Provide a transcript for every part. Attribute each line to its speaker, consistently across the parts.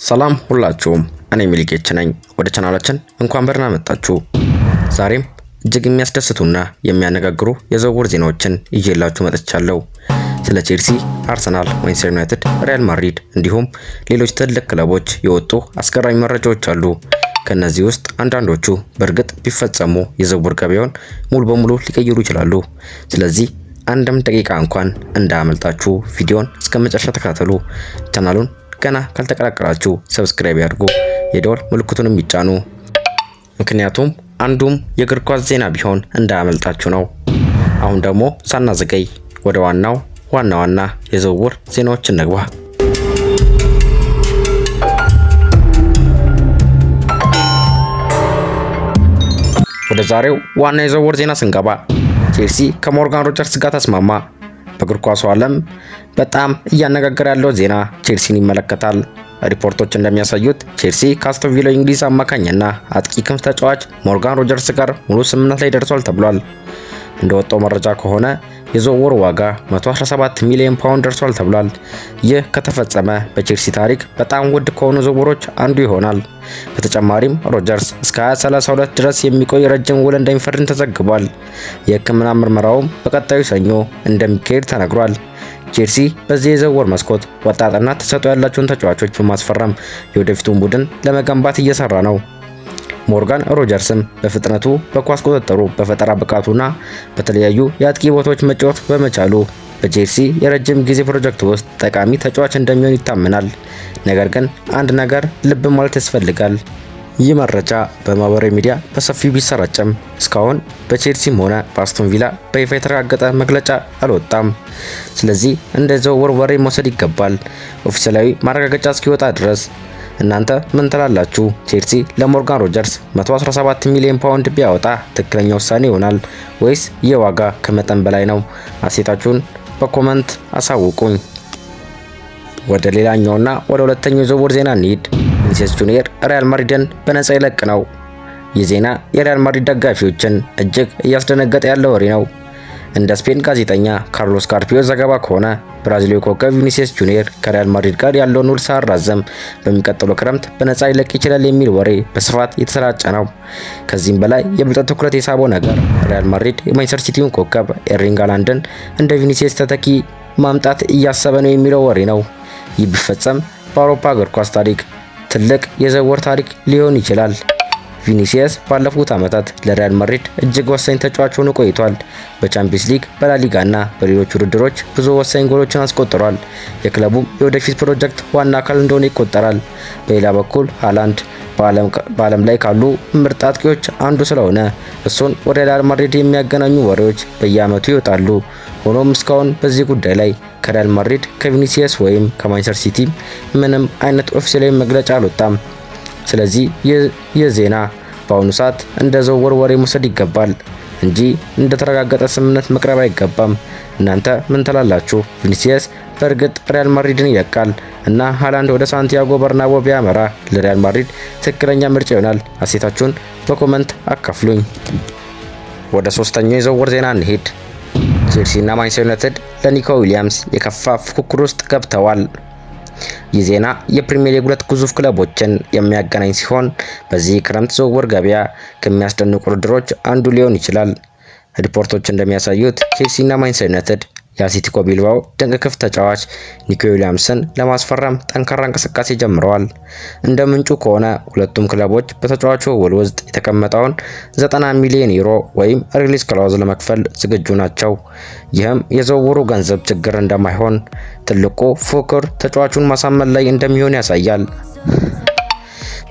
Speaker 1: ሰላም ሁላችሁም፣ እኔ ሚልጌች ነኝ። ወደ ቻናላችን እንኳን በደህና መጣችሁ። ዛሬም እጅግ የሚያስደስቱና የሚያነጋግሩ የዝውውር ዜናዎችን ይዤላችሁ መጥቻለሁ። ስለ ቼልሲ፣ አርሰናል፣ ማንቸስተር ዩናይትድ፣ ሪያል ማድሪድ እንዲሁም ሌሎች ትልቅ ክለቦች የወጡ አስገራሚ መረጃዎች አሉ። ከነዚህ ውስጥ አንዳንዶቹ በእርግጥ ቢፈጸሙ የዝውውር ገበያውን ሙሉ በሙሉ ሊቀይሩ ይችላሉ። ስለዚህ አንድም ደቂቃ እንኳን እንዳያመልጣችሁ ቪዲዮን እስከ መጨረሻ ተከታተሉ። ቻናሉን ገና ካልተቀላቀላችሁ ሰብስክራይብ ያድርጉ፣ የደወል ምልክቱንም ይጫኑ። ምክንያቱም አንዱም የእግር ኳስ ዜና ቢሆን እንዳያመልጣችሁ ነው። አሁን ደግሞ ሳናዘገይ ወደ ዋና የዝውውር ዜናዎች እንግባ። ወደ ዛሬው ዋና የዝውውር ዜና ስንገባ ቼልሲ ከሞርጋን ሮጀርስ ጋር ተስማማ። በእግር ኳሱ ዓለም በጣም እያነጋገረ ያለው ዜና ቼልሲን ይመለከታል። ሪፖርቶች እንደሚያሳዩት ቼልሲ ከአስቶን ቪላ እንግሊዝ አማካኝና አጥቂ ክንፍ ተጫዋች ሞርጋን ሮጀርስ ጋር ሙሉ ስምምነት ላይ ደርሷል ተብሏል። እንደወጣው መረጃ ከሆነ የዝውውር ዋጋ 117 ሚሊዮን ፓውንድ ደርሷል ተብሏል። ይህ ከተፈጸመ በቼልሲ ታሪክ በጣም ውድ ከሆኑ ዝውውሮች አንዱ ይሆናል። በተጨማሪም ሮጀርስ እስከ 2032 ድረስ የሚቆይ ረጅም ውል እንደሚፈርም ተዘግቧል። የሕክምና ምርመራውም በቀጣዩ ሰኞ እንደሚካሄድ ተነግሯል። ቼልሲ በዚህ የዝውውር መስኮት ወጣትና ተሰጥኦ ያላቸውን ተጫዋቾች በማስፈረም የወደፊቱን ቡድን ለመገንባት እየሰራ ነው። ሞርጋን ሮጀርስም በፍጥነቱ፣ በኳስ ቁጥጥሩ፣ በፈጠራ ብቃቱና በተለያዩ የአጥቂ ቦታዎች መጫወት በመቻሉ በቼልሲ የረጅም ጊዜ ፕሮጀክት ውስጥ ጠቃሚ ተጫዋች እንደሚሆን ይታመናል። ነገር ግን አንድ ነገር ልብ ማለት ያስፈልጋል። ይህ መረጃ በማህበራዊ ሚዲያ በሰፊው ቢሰራጭም እስካሁን በቼልሲም ሆነ በአስቶን ቪላ በይፋ የተረጋገጠ መግለጫ አልወጣም። ስለዚህ እንደ ዝውውር ወሬ መውሰድ ይገባል፣ ኦፊሴላዊ ማረጋገጫ እስኪወጣ ድረስ። እናንተ ምን ትላላችሁ? ቼልሲ ለሞርጋን ሮጀርስ 117 ሚሊዮን ፓውንድ ቢያወጣ ትክክለኛ ውሳኔ ይሆናል ወይስ ይህ ዋጋ ከመጠን በላይ ነው? አስተያየታችሁን በኮመንት አሳውቁኝ። ወደ ሌላኛውና ወደ ሁለተኛው የዝውውር ዜና እንሂድ። ቪኒሲየስ ጁኒየር ሪያል ማድሪድን በነፃ ይለቅ ነው። ይህ ዜና የሪያል ማድሪድ ደጋፊዎችን እጅግ እያስደነገጠ ያለ ወሬ ነው። እንደ ስፔን ጋዜጠኛ ካርሎስ ካርፒዮ ዘገባ ከሆነ ብራዚላዊ ኮከብ ቪኒሲየስ ጁኒየር ከሪያል ማድሪድ ጋር ያለውን ውል ሳያራዝም በሚቀጥለው ክረምት በነፃ ይለቅ ይችላል የሚል ወሬ በስፋት የተሰራጨ ነው። ከዚህም በላይ የብልጠት ትኩረት የሳበው ነገር ሪያል ማድሪድ የማንቸስተር ሲቲውን ኮከብ ኤርሊንግ ሃላንድን እንደ ቪኒሲየስ ተተኪ ማምጣት እያሰበ ነው የሚለው ወሬ ነው። ይህ ቢፈጸም በአውሮፓ እግር ኳስ ታሪክ ትልቅ የዝውውር ታሪክ ሊሆን ይችላል። ቪኒሲየስ ባለፉት ዓመታት ለሪያል ማድሪድ እጅግ ወሳኝ ተጫዋች ሆኖ ቆይቷል። በቻምፒየንስ ሊግ፣ በላሊጋ እና በሌሎች ውድድሮች ብዙ ወሳኝ ጎሎችን አስቆጥሯል። የክለቡም የወደፊት ፕሮጀክት ዋና አካል እንደሆነ ይቆጠራል። በሌላ በኩል ሃላንድ በዓለም ላይ ካሉ ምርጥ አጥቂዎች አንዱ ስለሆነ እሱን ወደ ሪያል ማድሪድ የሚያገናኙ ወሬዎች በየዓመቱ ይወጣሉ። ሆኖም እስካሁን በዚህ ጉዳይ ላይ ከሪያል ማድሪድ፣ ከቪኒሲየስ ወይም ከማንቸስተር ሲቲ ምንም አይነት ኦፊሴላዊ መግለጫ አልወጣም። ስለዚህ ይህ ዜና በአሁኑ ሰዓት እንደ ዝውውር ወሬ መውሰድ ይገባል እንጂ እንደ ተረጋገጠ ስምምነት መቅረብ አይገባም። እናንተ ምን ትላላችሁ? ቪኒሲየስ በእርግጥ ሪያል ማድሪድን ይለቃል እና ሃላንድ ወደ ሳንቲያጎ በርናቦ ቢያመራ ለሪያል ማድሪድ ትክክለኛ ምርጫ ይሆናል? አስተያየታችሁን በኮመንት አካፍሉኝ። ወደ ሶስተኛው የዝውውር ዜና እንሄድ። ቼልሲ እና ማንቸስተር ዩናይትድ ለኒኮ ዊሊያምስ የከፋ ፉክክር ውስጥ ገብተዋል። ይህ ዜና የፕሪሚየር ሊግ ሁለት ግዙፍ ክለቦችን የሚያገናኝ ሲሆን በዚህ ክረምት ዝውውር ገበያ ከሚያስደንቁ ውድድሮች አንዱ ሊሆን ይችላል። ሪፖርቶች እንደሚያሳዩት ቼልሲ እና ማንቸስተር ዩናይትድ የአትሌቲኮ ቢልባኦ ድንቅ ክፍት ተጫዋች ኒኮ ዊሊያምስን ለማስፈረም ጠንካራ እንቅስቃሴ ጀምረዋል። እንደ ምንጩ ከሆነ ሁለቱም ክለቦች በተጫዋቹ ውል ውስጥ የተቀመጠውን 90 ሚሊዮን ዩሮ ወይም ሪሊዝ ክላውዝ ለመክፈል ዝግጁ ናቸው። ይህም የዝውውሩ ገንዘብ ችግር እንደማይሆን፣ ትልቁ ፉክክር ተጫዋቹን ማሳመን ላይ እንደሚሆን ያሳያል።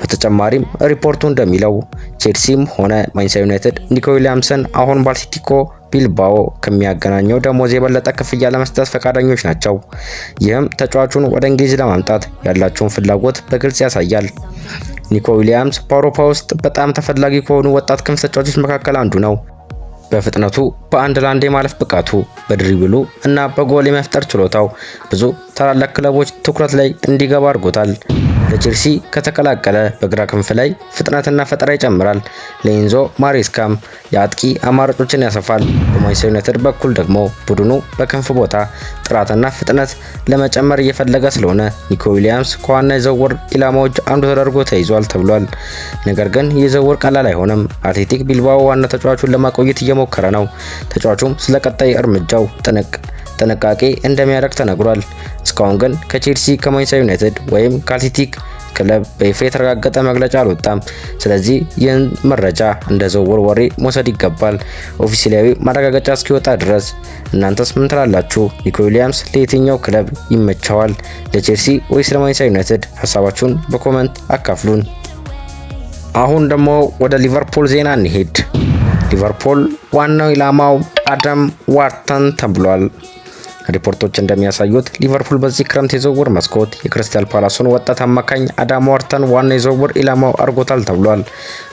Speaker 1: በተጨማሪም ሪፖርቱ እንደሚለው ቼልሲም ሆነ ማንቸስተር ዩናይትድ ኒኮ ዊሊያምስን አሁን በአትሌቲኮ ቢልባኦ ከሚያገናኘው ደሞዝ የበለጠ ክፍያ ለመስጠት ፈቃደኞች ናቸው። ይህም ተጫዋቹን ወደ እንግሊዝ ለማምጣት ያላቸውን ፍላጎት በግልጽ ያሳያል። ኒኮ ዊሊያምስ በአውሮፓ ውስጥ በጣም ተፈላጊ ከሆኑ ወጣት ክንፍ ተጫዋቾች መካከል አንዱ ነው። በፍጥነቱ፣ በአንድ ለአንድ የማለፍ ብቃቱ፣ በድሪብሉ እና በጎል የመፍጠር ችሎታው ብዙ ታላላቅ ክለቦች ትኩረት ላይ እንዲገባ አድርጎታል። ለቼልሲ ከተቀላቀለ በግራ ክንፍ ላይ ፍጥነትና ፈጠራ ይጨምራል። ለኤንዞ ማሬስካም የአጥቂ አማራጮችን ያሰፋል። በማንቸስተር ዩናይትድ በኩል ደግሞ ቡድኑ በክንፍ ቦታ ጥራትና ፍጥነት ለመጨመር እየፈለገ ስለሆነ ኒኮ ዊሊያምስ ከዋና የዝውውር ኢላማዎች አንዱ ተደርጎ ተይዟል ተብሏል። ነገር ግን ይህ ዝውውር ቀላል አይሆንም። አትሌቲክ ቢልባኦ ዋና ተጫዋቹን ለማቆየት እየሞከረ ነው። ተጫዋቹም ስለ ቀጣይ እርምጃው ጥንቃቄ እንደሚያደርግ ተነግሯል። እስካሁን ግን ከቼልሲ ከማንቸስተር ዩናይትድ ወይም ከአትሌቲክ ክለብ በይፋ የተረጋገጠ መግለጫ አልወጣም። ስለዚህ ይህን መረጃ እንደ ዝውውር ወሬ መውሰድ ይገባል፣ ኦፊሴላዊ ማረጋገጫ እስኪወጣ ድረስ። እናንተስ ምን ትላላችሁ? ኒኮ ዊሊያምስ ለየትኛው ክለብ ይመቸዋል? ለቼልሲ ወይስ ለማንቸስተር ዩናይትድ? ሀሳባችሁን በኮመንት አካፍሉን። አሁን ደግሞ ወደ ሊቨርፑል ዜና እንሄድ። ሊቨርፑል ዋናው ኢላማው አዳም ዋርተን ተብሏል። ሪፖርቶች እንደሚያሳዩት ሊቨርፑል በዚህ ክረምት የዝውውር መስኮት የክሪስታል ፓላሱን ወጣት አማካኝ አዳም ዋርተን ዋና የዝውውር ኢላማው አድርጎታል ተብሏል።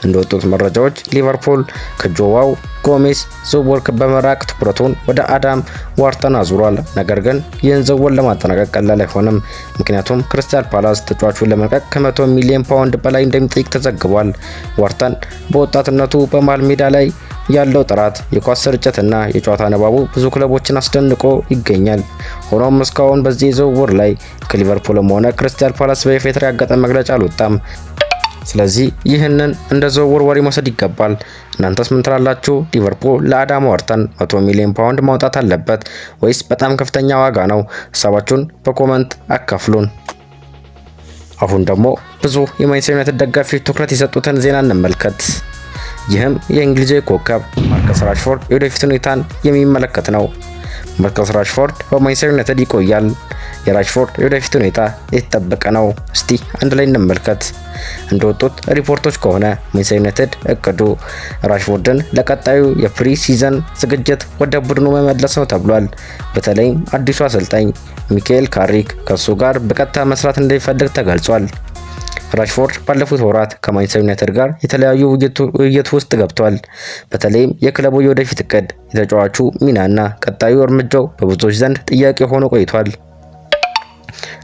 Speaker 1: እንደወጡት መረጃዎች ሊቨርፑል ከጆዋው ጎሜዝ ዝውውር በመራቅ ትኩረቱን ወደ አዳም ዋርተን አዙሯል። ነገር ግን ይህን ዝውውር ለማጠናቀቅ ቀላል አይሆንም። ምክንያቱም ክሪስታል ፓላስ ተጫዋቹን ለመልቀቅ ከ100 ሚሊዮን ፓውንድ በላይ እንደሚጠይቅ ተዘግቧል። ዋርተን በወጣትነቱ በመሃል ሜዳ ላይ ያለው ጥራት፣ የኳስ ስርጭትና የጨዋታ ንባቡ ብዙ ክለቦችን አስደንቆ ይገኛል። ሆኖም እስካሁን በዚህ ዝውውር ላይ ከሊቨርፑልም ሆነ ክሪስታል ፓላስ በይፋ የተረጋገጠ መግለጫ አልወጣም። ስለዚህ ይህንን እንደ ዝውውር ወሬ መውሰድ ይገባል። እናንተስ ምን ትላላችሁ? ሊቨርፑል ለአዳም ዋርተን 100 ሚሊዮን ፓውንድ ማውጣት አለበት ወይስ በጣም ከፍተኛ ዋጋ ነው? ሀሳባችሁን በኮመንት አካፍሉን። አሁን ደግሞ ብዙ የማንቸስተር ዩናይትድ ደጋፊዎች ትኩረት የሰጡትን ዜና እንመልከት። ይህም የእንግሊዛዊ ኮከብ ማርከስ ራሽፎርድ የወደፊት ሁኔታን የሚመለከት ነው። ማርከስ ራሽፎርድ በማንቸስተር ዩናይትድ ይቆያል። የራሽፎርድ የወደፊት ሁኔታ የተጠበቀ ነው። እስቲ አንድ ላይ እንመልከት። እንደወጡት ሪፖርቶች ከሆነ ማንቸስተር ዩናይትድ እቅዱ ራሽፎርድን ለቀጣዩ የፕሪ ሲዘን ዝግጅት ወደ ቡድኑ መመለስ ነው ተብሏል። በተለይም አዲሱ አሰልጣኝ ሚካኤል ካሪክ ከሱ ጋር በቀጥታ መስራት እንደሚፈልግ ተገልጿል። ራሽፎርድ ባለፉት ወራት ከማንቸስተር ዩናይትድ ጋር የተለያዩ ውይይት ውስጥ ገብቷል። በተለይም የክለቡ የወደፊት እቅድ፣ የተጫዋቹ ሚናና ቀጣዩ እርምጃው በብዙዎች ዘንድ ጥያቄ ሆኖ ቆይቷል።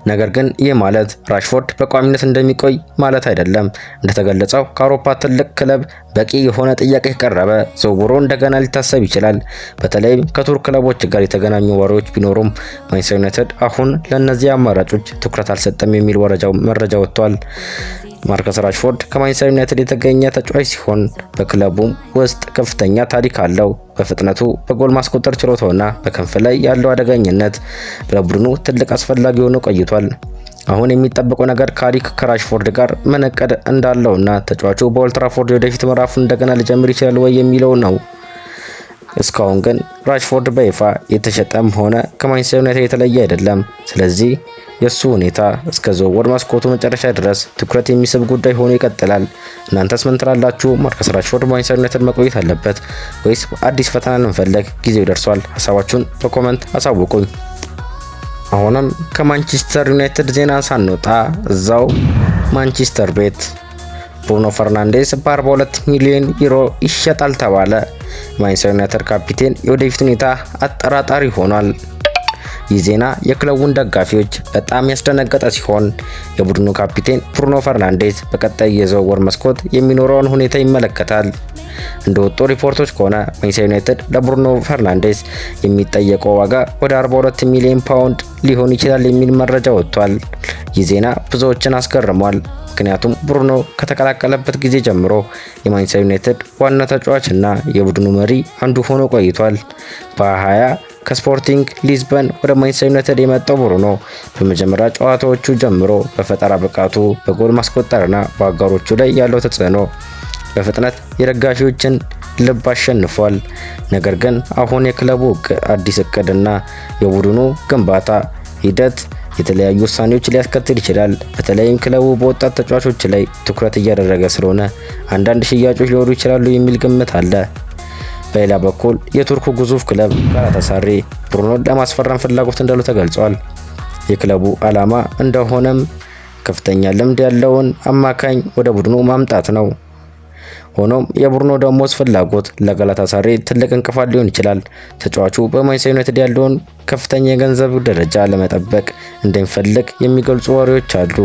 Speaker 1: ነገር ግን ይህ ማለት ራሽፎርድ በቋሚነት እንደሚቆይ ማለት አይደለም። እንደተገለጸው ከአውሮፓ ትልቅ ክለብ በቂ የሆነ ጥያቄ ከቀረበ ዝውውሩ እንደገና ሊታሰብ ይችላል። በተለይም ከቱርክ ክለቦች ጋር የተገናኙ ወሬዎች ቢኖሩም ማንቸስተር ዩናይትድ አሁን ለእነዚህ አማራጮች ትኩረት አልሰጠም የሚል መረጃ ወጥቷል። ማርከስ ራሽፎርድ ከማንቸስተር ዩናይትድ የተገኘ ተጫዋች ሲሆን በክለቡም ውስጥ ከፍተኛ ታሪክ አለው። በፍጥነቱ፣ በጎል ማስቆጠር ችሎታውና በክንፍ ላይ ያለው አደገኝነት ለቡድኑ ትልቅ አስፈላጊ ሆኖ ቆይቷል። አሁን የሚጠበቀው ነገር ካሪክ ከራሽፎርድ ጋር ምን እቅድ እንዳለውና ተጫዋቹ በኦልድ ትራፎርድ የወደፊት ምዕራፉን እንደገና ሊጀምር ይችላል ወይ የሚለው ነው። እስካሁን ግን ራሽፎርድ በይፋ የተሸጠም ሆነ ከማንቸስተር ዩናይትድ የተለየ አይደለም። ስለዚህ የሱ ሁኔታ እስከ ዝውውር መስኮቱ መጨረሻ ድረስ ትኩረት የሚስብ ጉዳይ ሆኖ ይቀጥላል። እናንተስ ምን ትላላችሁ? ማርከስ ራሽፎርድ ማንቸስተር ዩናይትድ መቆየት አለበት ወይስ አዲስ ፈተናን እንፈልግ? ጊዜው ደርሷል። ሀሳባችሁን በኮመንት አሳውቁኝ። አሁንም ከማንቸስተር ዩናይትድ ዜና ሳንወጣ እዛው ማንቸስተር ቤት ብሩኖ ፈርናንዴዝ በ42 ሚሊዮን ዩሮ ይሸጣል ተባለ። ማንቸስተር ዩናይትድ ካፒቴን የወደፊት ሁኔታ አጠራጣሪ ሆኗል። ይህ ዜና የክለቡን ደጋፊዎች በጣም ያስደነገጠ ሲሆን የቡድኑ ካፒቴን ብሩኖ ፈርናንዴዝ በቀጣይ የዝውውር መስኮት የሚኖረውን ሁኔታ ይመለከታል። እንደወጡ ሪፖርቶች ከሆነ ማንቸስተር ዩናይትድ ለብሩኖ ፈርናንዴዝ የሚጠየቀው ዋጋ ወደ 42 ሚሊዮን ፓውንድ ሊሆን ይችላል የሚል መረጃ ወጥቷል። ይህ ዜና ብዙዎችን አስገርሟል። ምክንያቱም ብሩኖ ከተቀላቀለበት ጊዜ ጀምሮ የማንቸስተር ዩናይትድ ዋና ተጫዋችና የቡድኑ መሪ አንዱ ሆኖ ቆይቷል። በ20 ከስፖርቲንግ ሊዝበን ወደ ማንቸስተር ዩናይትድ የመጣው ብሩኖ በመጀመሪያ ጨዋታዎቹ ጀምሮ በፈጠራ ብቃቱ፣ በጎል ማስቆጠርና በአጋሮቹ ላይ ያለው ተጽዕኖ በፍጥነት የደጋፊዎችን ልብ አሸንፏል። ነገር ግን አሁን የክለቡ አዲስ እቅድና የቡድኑ ግንባታ ሂደት የተለያዩ ውሳኔዎች ሊያስከትል ይችላል። በተለይም ክለቡ በወጣት ተጫዋቾች ላይ ትኩረት እያደረገ ስለሆነ አንዳንድ ሽያጮች ሊወሩ ይችላሉ የሚል ግምት አለ። በሌላ በኩል የቱርኩ ግዙፍ ክለብ ጋላታሳራይ ብሩኖን ለማስፈረም ፍላጎት እንዳለው ተገልጿል። የክለቡ ዓላማ እንደሆነም ከፍተኛ ልምድ ያለውን አማካኝ ወደ ቡድኑ ማምጣት ነው። ሆኖም የቡድኑ ደሞዝ ፍላጎት ለጋላታሳራይ ትልቅ እንቅፋት ሊሆን ይችላል። ተጫዋቹ በማንቸስተር ዩናይትድ ያለውን ከፍተኛ የገንዘብ ደረጃ ለመጠበቅ እንደሚፈልግ የሚገልጹ ወሬዎች አሉ።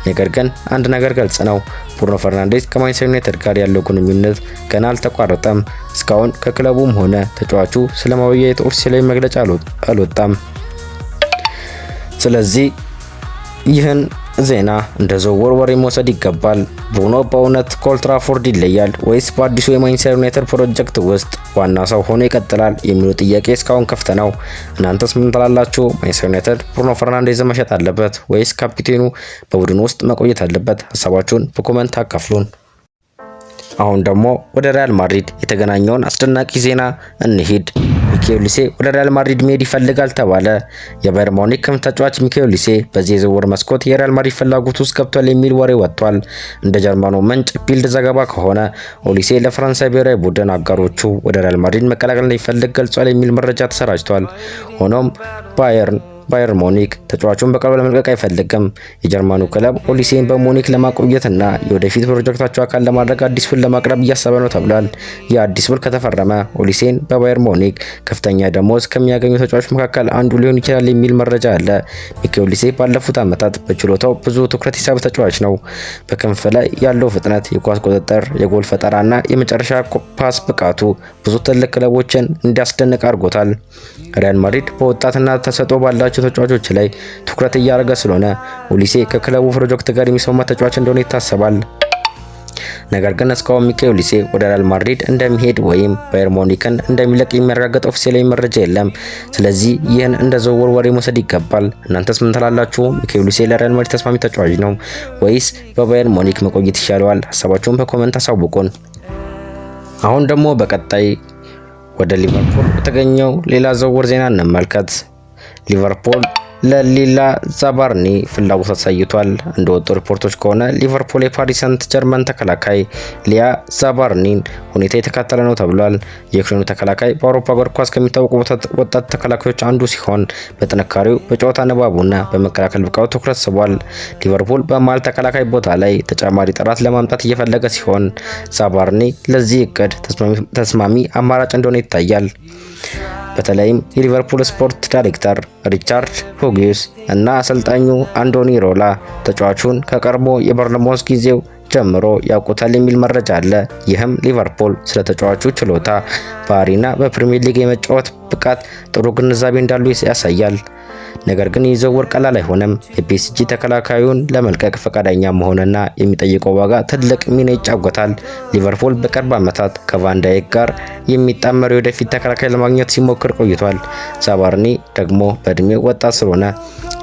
Speaker 1: ነገር ግን አንድ ነገር ግልጽ ነው፣ ብሩኖ ፈርናንዴዝ ከማንቸስተር ዩናይትድ ጋር ያለው ግንኙነት ገና አልተቋረጠም። እስካሁን ከክለቡም ሆነ ተጫዋቹ ስለማወያየት ኦፊሴላዊ መግለጫ አልወጣም። ስለዚህ ይህን ዜና እንደ ዝውውር ወሬ መውሰድ ይገባል። ብሩኖ በእውነት ከኦልድ ትራፎርድ ይለያል ወይስ በአዲሱ የማንቸስተር ዩናይትድ ፕሮጀክት ውስጥ ዋና ሰው ሆኖ ይቀጥላል የሚለው ጥያቄ እስካሁን ክፍት ነው። እናንተስ ምን ትላላችሁ? ማንቸስተር ዩናይትድ ብሩኖ ፈርናንዴዝ መሸጥ አለበት ወይስ ካፒቴኑ በቡድኑ ውስጥ መቆየት አለበት? ሀሳባችሁን በኮሜንት አካፍሉን። አሁን ደግሞ ወደ ሪያል ማድሪድ የተገናኘውን አስደናቂ ዜና እንሂድ። ሚካኤል ኦሊሴ ወደ ሪያል ማድሪድ መሄድ ይፈልጋል ተባለ። የባየር ሙኒክ ክንፍ ተጫዋች ሚካኤል ኦሊሴ በዚህ የዝውውር መስኮት የሪያል ማድሪድ ፍላጎት ውስጥ ገብቷል የሚል ወሬ ወጥቷል። እንደ ጀርመኑ ምንጭ ቢልድ ዘገባ ከሆነ ኦሊሴ ለፈረንሳይ ብሔራዊ ቡድን አጋሮቹ ወደ ሪያል ማድሪድ መቀላቀል እንደሚፈልግ ገልጿል የሚል መረጃ ተሰራጭቷል። ሆኖም ባየር ሙኒክ ተጫዋቹን በቅርቡ ለመልቀቅ አይፈልግም። የጀርመኑ ክለብ ኦሊሴን በሙኒክ ለማቆየትና የወደፊት ፕሮጀክታቸው አካል ለማድረግ አዲስ ውል ለማቅረብ እያሰበ ነው ተብሏል። የአዲስ ውል ከተፈረመ ኦሊሴን በባየር ሙኒክ ከፍተኛ ደሞዝ ከሚያገኙ ተጫዋቾች መካከል አንዱ ሊሆን ይችላል የሚል መረጃ አለ። ሚካኤል ኦሊሴ ባለፉት ዓመታት በችሎታው ብዙ ትኩረት የሳበ ተጫዋች ነው። በክንፍ ላይ ያለው ፍጥነት፣ የኳስ ቁጥጥር፣ የጎል ፈጠራና የመጨረሻ ፓስ ብቃቱ ብዙ ትልቅ ክለቦችን እንዲያስደንቅ አድርጎታል። ሪያል ማድሪድ በወጣትና ተሰጥኦ ባላቸው ተጫዋቾች ላይ ትኩረት እያደረገ ስለሆነ ኦሊሴ ከክለቡ ፕሮጀክት ጋር የሚስማማ ተጫዋች እንደሆነ ይታሰባል። ነገር ግን እስካሁን ሚካኤል ኦሊሴ ወደ ሪያል ማድሪድ እንደሚሄድ ወይም ባየር ሙኒክን እንደሚለቅ የሚያረጋግጥ ኦፊሴላዊ መረጃ የለም። ስለዚህ ይህን እንደ ዝውውር ወሬ መውሰድ ይገባል። እናንተስ ምን ትላላችሁ? ሚካኤል ኦሊሴ ለሪያል ማድሪድ ተስማሚ ተጫዋች ነው ወይስ በባየር ሙኒክ መቆየት ይሻለዋል? ሀሳባችሁን በኮሜንት አሳውቁን። አሁን ደግሞ በቀጣይ ወደ ሊቨርፑል የተገኘው ሌላ ዝውውር ዜና እንመልከት። ሊቨርፑል ለሊላ ዛባርኒ ፍላጎት አሳይቷል። እንደወጡ ሪፖርቶች ከሆነ ሊቨርፑል የፓሪስ ሰንት ጀርመን ተከላካይ ሊያ ዛባርኒን ሁኔታ የተካተለ ነው ተብሏል። የዩክሬኑ ተከላካይ በአውሮፓ እግር ኳስ ከሚታወቁ ወጣት ተከላካዮች አንዱ ሲሆን በጥንካሬው በጨዋታ ንባቡና በመከላከል ብቃቱ ትኩረት ስቧል። ሊቨርፑል በመሃል ተከላካይ ቦታ ላይ ተጨማሪ ጥራት ለማምጣት እየፈለገ ሲሆን ዛባርኒ ለዚህ እቅድ ተስማሚ አማራጭ እንደሆነ ይታያል። በተለይም የሊቨርፑል ስፖርት ዳይሬክተር ሪቻርድ ሁጊስ እና አሰልጣኙ አንዶኒ ሮላ ተጫዋቹን ከቀድሞ የበርንማውዝ ጊዜው ጀምሮ ያውቁታል የሚል መረጃ አለ። ይህም ሊቨርፑል ስለ ተጫዋቹ ችሎታ፣ ባህሪና በፕሪሚየር ሊግ የመጫወት ብቃት ጥሩ ግንዛቤ እንዳሉ ያሳያል። ነገር ግን ይህ ዝውውር ቀላል አይሆንም። የፒኤስጂ ተከላካዩን ለመልቀቅ ፈቃደኛ መሆንና የሚጠይቀው ዋጋ ትልቅ ሚና ይጫወታል። ሊቨርፑል በቅርብ ዓመታት ከቫን ዳይክ ጋር የሚጣመር የወደፊት ተከላካይ ለማግኘት ሲሞክር ቆይቷል። ዛባርኒ ደግሞ በእድሜው ወጣት ስለሆነ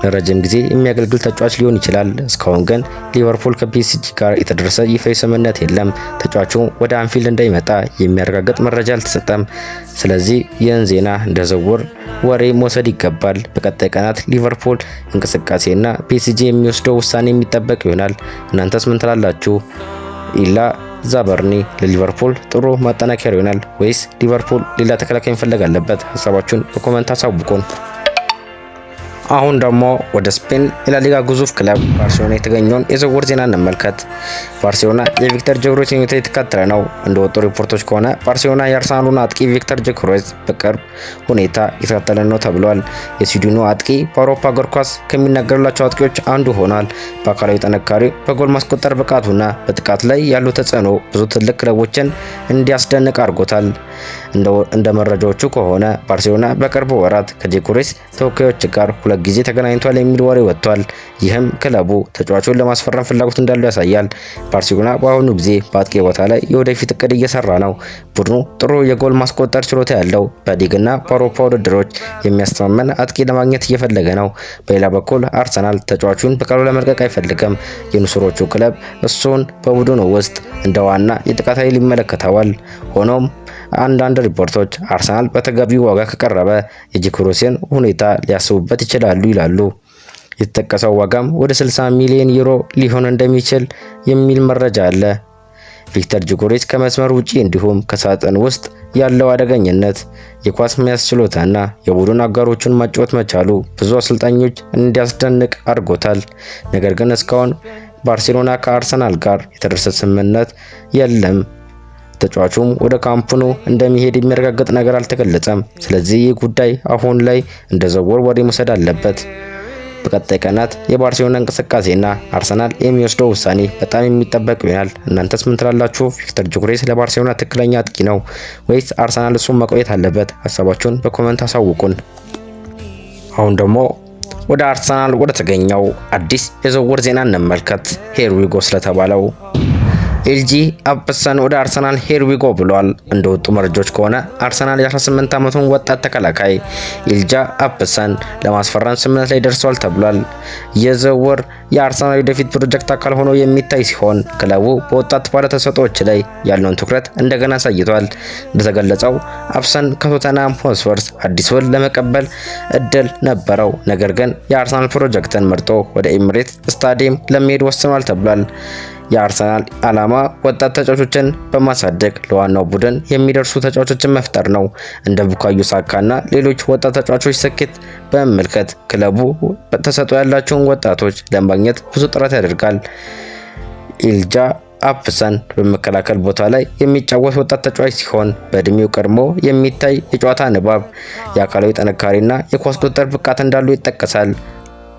Speaker 1: ለረጅም ጊዜ የሚያገለግል ተጫዋች ሊሆን ይችላል። እስካሁን ግን ሊቨርፑል ከፒኤስጂ ጋር የተደረሰ ይፋዊ ስምምነት የለም። ተጫዋቹ ወደ አንፊልድ እንዳይመጣ የሚያረጋግጥ መረጃ አልተሰጠም። ስለዚህ ይህን ዜና እንደ ዝውውር ወሬ መውሰድ ይገባል። በቀጣይ ቀናት ሊቨርፑል እንቅስቃሴና ፒኤስጂ የሚወስደው ውሳኔ የሚጠበቅ ይሆናል። እናንተስ ምን ትላላችሁ? ኢላ ዛባርኒ ለሊቨርፑል ጥሩ ማጠናከሪያ ይሆናል ወይስ ሊቨርፑል ሌላ ተከላካይ መፈለግ አለበት? ሀሳባችሁን በኮሜንት አሳውቁን። አሁን ደግሞ ወደ ስፔን የላሊጋ ግዙፍ ክለብ ባርሴሎና የተገኘውን የዝውውር ዜና እንመልከት። ባርሴሎና የቪክተር ጆክሮይዝ ሁኔታ የተከተለ ነው። እንደወጡ ሪፖርቶች ከሆነ ባርሴሎና የአርሰናሉን አጥቂ ቪክተር ጆክሮይዝ በቅርብ ሁኔታ የተከተለ ነው ተብሏል። የስዊድኑ አጥቂ በአውሮፓ እግር ኳስ ከሚነገሩላቸው አጥቂዎች አንዱ ሆኗል። በአካላዊ ጥንካሬው፣ በጎል ማስቆጠር ብቃቱና በጥቃት ላይ ያለው ተጽዕኖ ብዙ ትልቅ ክለቦችን እንዲያስደንቅ አድርጎታል። እንደ መረጃዎቹ ከሆነ ባርሴሎና በቅርብ ወራት ከጆክሮይዝ ተወካዮች ጋር ሁለት ጊዜ ተገናኝቷል የሚል ወሬ ወጥቷል። ይህም ክለቡ ተጫዋቹን ለማስፈረም ፍላጎት እንዳለው ያሳያል። ባርሴሎና በአሁኑ ጊዜ በአጥቂ ቦታ ላይ የወደፊት እቅድ እየሰራ ነው። ቡድኑ ጥሩ የጎል ማስቆጠር ችሎታ ያለው በሊግና በአውሮፓ ውድድሮች የሚያስተማመን አጥቂ ለማግኘት እየፈለገ ነው። በሌላ በኩል አርሰናል ተጫዋቹን በቀላሉ ለመልቀቅ አይፈልግም። የንስሮቹ ክለብ እሱን በቡድኑ ውስጥ እንደ ዋና የጥቃት ኃይል ይመለከተዋል። ሆኖም አንዳንድ ሪፖርቶች አርሰናል በተገቢው ዋጋ ከቀረበ የጆክሮይዝን ሁኔታ ሊያስቡበት ይችላሉ ይላሉ። የተጠቀሰው ዋጋም ወደ 60 ሚሊዮን ዩሮ ሊሆን እንደሚችል የሚል መረጃ አለ። ቪክተር ጆክሮይዝ ከመስመር ውጪ እንዲሁም ከሳጥን ውስጥ ያለው አደገኝነት፣ የኳስ መያዝ ችሎታና የቡድን አጋሮቹን ማጫወት መቻሉ ብዙ አሰልጣኞች እንዲያስደንቅ አድርጎታል። ነገር ግን እስካሁን ባርሴሎና ከአርሰናል ጋር የተደረሰ ስምምነት የለም። ተጫዋቹም ወደ ካምፕኑ እንደሚሄድ የሚያረጋግጥ ነገር አልተገለጸም። ስለዚህ ይህ ጉዳይ አሁን ላይ እንደ ዝውውር ወሬ መውሰድ አለበት። በቀጣይ ቀናት የባርሴሎና እንቅስቃሴና አርሰናል የሚወስደው ውሳኔ በጣም የሚጠበቅ ይሆናል። እናንተስ ምን ትላላችሁ? ቪክተር ጆኬሬስ ለባርሴሎና ትክክለኛ አጥቂ ነው ወይስ አርሰናል እሱን መቆየት አለበት? ሀሳባችሁን በኮሜንት አሳውቁን። አሁን ደግሞ ወደ አርሰናል ወደ ተገኘው አዲስ የዝውውር ዜና እንመልከት። ሄር ዊ ጎ ስለተባለው ኤልጂ አፕሰን ወደ አርሰናል ሄር ዊ ጎ ብሏል። እንደወጡ መረጃዎች ከሆነ አርሰናል የ18 ዓመቱን ወጣት ተከላካይ ኤልጂ አፕሰን ለማስፈረም ስምምነት ላይ ደርሷል ተብሏል። የዝውውር የአርሰናል ወደፊት ፕሮጀክት አካል ሆኖ የሚታይ ሲሆን ክለቡ በወጣት ባለተሰጥኦዎች ላይ ያለውን ትኩረት እንደገና አሳይቷል። እንደተገለጸው አፕሰን ከቶተንሃም ሆትስፐርስ አዲስ ውል ለመቀበል እድል ነበረው፣ ነገር ግን የአርሰናል ፕሮጀክትን መርጦ ወደ ኤሚሬትስ ስታዲየም ለመሄድ ወስኗል ተብሏል። የአርሰናል ዓላማ ወጣት ተጫዋቾችን በማሳደግ ለዋናው ቡድን የሚደርሱ ተጫዋቾችን መፍጠር ነው። እንደ ቡካዮ ሳካና ሌሎች ወጣት ተጫዋቾች ስኬት በመመልከት ክለቡ ተሰጥኦ ያላቸውን ወጣቶች ለማግኘት ብዙ ጥረት ያደርጋል። ኤልጂ አፕሰን በመከላከል ቦታ ላይ የሚጫወት ወጣት ተጫዋች ሲሆን በእድሜው ቀድሞ የሚታይ የጨዋታ ንባብ፣ የአካላዊ ጥንካሬና የኳስ ቁጥጥር ብቃት እንዳሉ ይጠቀሳል።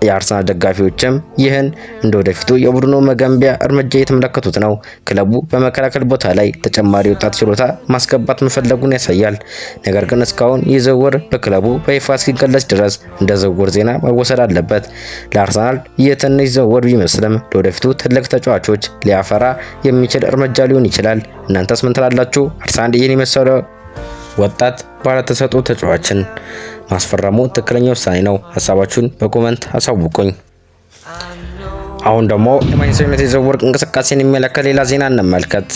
Speaker 1: የአርሰናል ደጋፊዎችም ይህን እንደ ወደፊቱ የቡድኑ መገንቢያ እርምጃ የተመለከቱት ነው። ክለቡ በመከላከል ቦታ ላይ ተጨማሪ ወጣት ችሎታ ማስገባት መፈለጉን ያሳያል። ነገር ግን እስካሁን ይህ ዝውውር በክለቡ በይፋ እስኪገለጽ ድረስ እንደ ዝውውር ዜና መወሰድ አለበት። ለአርሰናል ይህ ትንሽ ዝውውር ቢመስልም ለወደፊቱ ትልቅ ተጫዋቾች ሊያፈራ የሚችል እርምጃ ሊሆን ይችላል። እናንተስ ምን ትላላችሁ? አርሰናል ይህን የመሰለ ወጣት ባለተሰጥኦ ተጫዋችን ማስፈረሙ ትክክለኛ ውሳኔ ነው? ሀሳባችሁን በኮሜንት አሳውቁኝ። አሁን ደግሞ የማንቸስተር ዩናይትድ የዝውውር እንቅስቃሴን የሚመለከት ሌላ ዜና እንመልከት።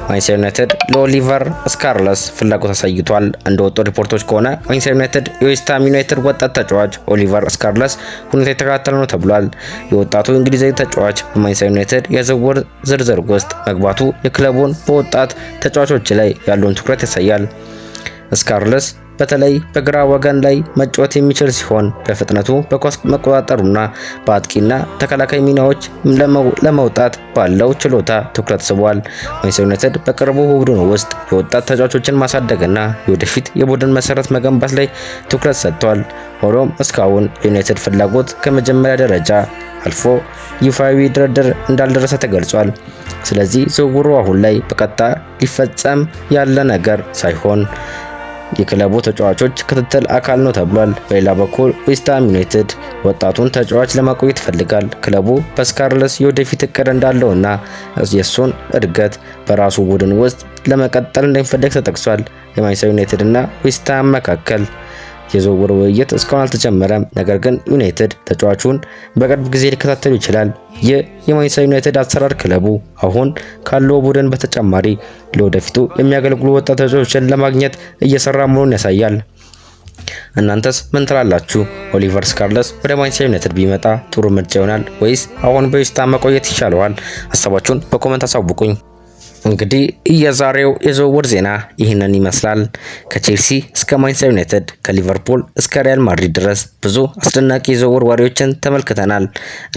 Speaker 1: ማንቸስተር ዩናይትድ ለኦሊቨር ስካርለስ ፍላጎት አሳይቷል። እንደወጡ ሪፖርቶች ከሆነ ማንቸስተር ዩናይትድ የዌስትሃም ዩናይትድ ወጣት ተጫዋች ኦሊቨር ስካርለስ ሁኔታ የተከታተለ ነው ተብሏል። የወጣቱ እንግሊዛዊ ተጫዋች በማንቸስተር ዩናይትድ የዝውውር ዝርዝር ውስጥ መግባቱ የክለቡን በወጣት ተጫዋቾች ላይ ያለውን ትኩረት ያሳያል። ስካርለስ በተለይ በግራ ወገን ላይ መጫወት የሚችል ሲሆን በፍጥነቱ በኳስ መቆጣጠሩና በአጥቂና ተከላካይ ሚናዎች ለመውጣት ባለው ችሎታ ትኩረት ስቧል። ማንቸስተር ዩናይትድ በቅርቡ ቡድኑ ውስጥ የወጣት ተጫዋቾችን ማሳደግና የወደፊት የቡድን መሰረት መገንባት ላይ ትኩረት ሰጥቷል። ሆኖም እስካሁን የዩናይትድ ፍላጎት ከመጀመሪያ ደረጃ አልፎ ይፋዊ ድርድር እንዳልደረሰ ተገልጿል። ስለዚህ ዝውውሩ አሁን ላይ በቀጥታ ሊፈጸም ያለ ነገር ሳይሆን የክለቡ ተጫዋቾች ክትትል አካል ነው ተብሏል። በሌላ በኩል ዌስትሃም ዩናይትድ ወጣቱን ተጫዋች ለማቆየት ይፈልጋል። ክለቡ በስካርለስ የወደፊት እቅድ እንዳለውና የሱን እድገት በራሱ ቡድን ውስጥ ለመቀጠል እንደሚፈልግ ተጠቅሷል። የማንቸስተር ዩናይትድ እና ዌስትሃም መካከል የዝውውር ውይይት እስካሁን አልተጀመረም። ነገር ግን ዩናይትድ ተጫዋቹን በቅርብ ጊዜ ሊከታተሉ ይችላል። ይህ የማንቸስተር ዩናይትድ አሰራር ክለቡ አሁን ካለው ቡድን በተጨማሪ ለወደፊቱ የሚያገለግሉ ወጣት ተጫዋቾችን ለማግኘት እየሰራ መሆኑን ያሳያል። እናንተስ ምን ትላላችሁ? ኦሊቨር ስካርለስ ወደ ማንቸስተር ዩናይትድ ቢመጣ ጥሩ ምርጫ ይሆናል ወይስ አሁን በዌስትሃም መቆየት ይሻለዋል? ሀሳባችሁን በኮሜንት አሳውቁኝ። እንግዲህ የዛሬው የዝውውር ዜና ይህንን ይመስላል። ከቼልሲ እስከ ማንቸስተር ዩናይትድ ከሊቨርፑል እስከ ሪያል ማድሪድ ድረስ ብዙ አስደናቂ የዝውውር ወሬዎችን ተመልክተናል።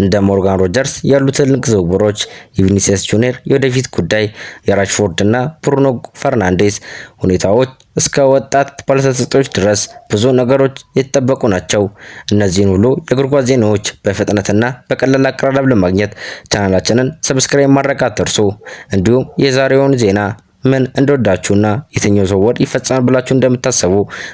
Speaker 1: እንደ ሞርጋን ሮጀርስ ያሉ ትልቅ ዝውውሮች፣ የቪኒሲየስ ጁኒየር የወደፊት ጉዳይ፣ የራሽፎርድ እና ብሩኖ ፈርናንዴስ ሁኔታዎች እስከ ወጣት ባለተሰጥኦዎች ድረስ ብዙ ነገሮች የተጠበቁ ናቸው። እነዚህን ሁሉ የእግር ኳስ ዜናዎች በፍጥነትና በቀላል አቀራረብ ለማግኘት ቻናላችንን ሰብስክራይብ ማድረግ አትርሱ። እንዲሁም የዛሬውን ዜና ምን እንደወዳችሁና የትኛው ዝውውር ይፈጸማል ብላችሁ እንደምታስቡ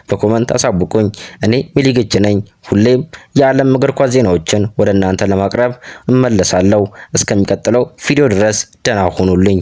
Speaker 1: በኮሜንት አሳውቁኝ። እኔ ሚሊግች ነኝ። ሁሌም የዓለም እግር ኳስ ዜናዎችን ወደ እናንተ ለማቅረብ እመለሳለሁ። እስከሚቀጥለው ቪዲዮ ድረስ ደህና ሁኑልኝ።